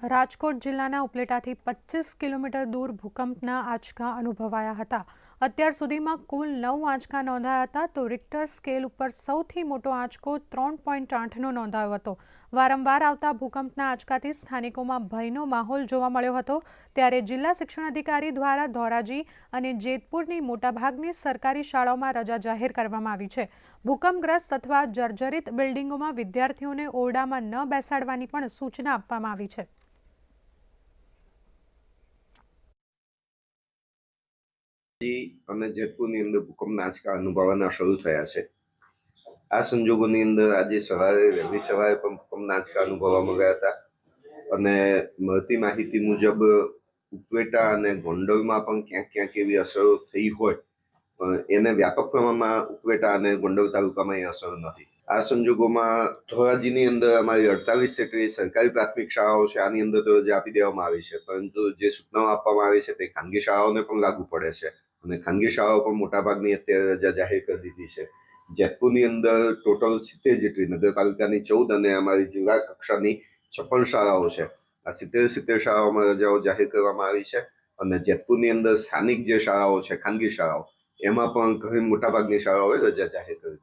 રાજકોટ જિલ્લાના ઉપલેટાથી 25 કિલોમીટર દૂર ભૂકંપના આંચકા અનુભવાયા હતા। અત્યાર સુધીમાં કુલ 9 આંચકા નોંધાયા હતા, તો રિક્ટર સ્કેલ ઉપર સૌથી મોટો આંચકો 3.8નો નોંધાયો હતો। વારંવાર આવતા ભૂકંપના આંચકાથી સ્થાનિકોમાં ભયનો માહોલ જોવા મળ્યો હતો। ત્યારે જિલ્લા શિક્ષણ અધિકારી દ્વારા ધોરાજી અને જેતપુરની મોટાભાગની સરકારી શાળાઓમાં રજા જાહેર કરવામાં આવી છે। ભૂકંપગ્રસ્ત અથવા જર્જરિત બિલ્ડિંગોમાં વિદ્યાર્થીઓને ઓરડામાં ન બેસાડવાની પણ સૂચના આપવામાં આવી છે। અને જેતપુરની અંદર ભૂકંપના આંચકા અનુભવવાના શરૂ થયા છે। આ સંજોગોની અંદર આજે વહેલી સવારે પણ ભૂકંપના આંચકા અનુભવવામાં ગયા હતા અને મળતી માહિતી મુજબ ઉપલેટા અને ગોંડલમાં પણ ક્યાંક એવી અસરો થઈ હોય, પણ એને વ્યાપક પ્રમાણમાં ઉપલેટા અને ગોંડલ તાલુકામાં એ અસર નથી। આ સંજોગોમાં ધોરાજીની અંદર અમારી 48 જેટલી સરકારી પ્રાથમિક શાળાઓ છે, આની અંદર તો રજા આપી દેવામાં આવી છે, પરંતુ જે સૂચનાઓ આપવામાં આવી છે તે ખાનગી શાળાઓને પણ લાગુ પડે છે અને ખાનગી શાળાઓ પણ મોટાભાગની અત્યારે રજા જાહેર કરી દીધી છે। જેતપુરની અંદર ટોટલ 70 જેટલી નગરપાલિકાની 14 અને અમારી જિલ્લા કક્ષાની 56 શાળાઓ છે। આ 70 શાળાઓમાં રજાઓ જાહેર કરવામાં આવી છે અને જેતપુરની અંદર સ્થાનિક જે શાળાઓ છે, ખાનગી શાળાઓ, એમાં પણ ઘણી મોટાભાગની શાળાઓએ રજા જાહેર કરી।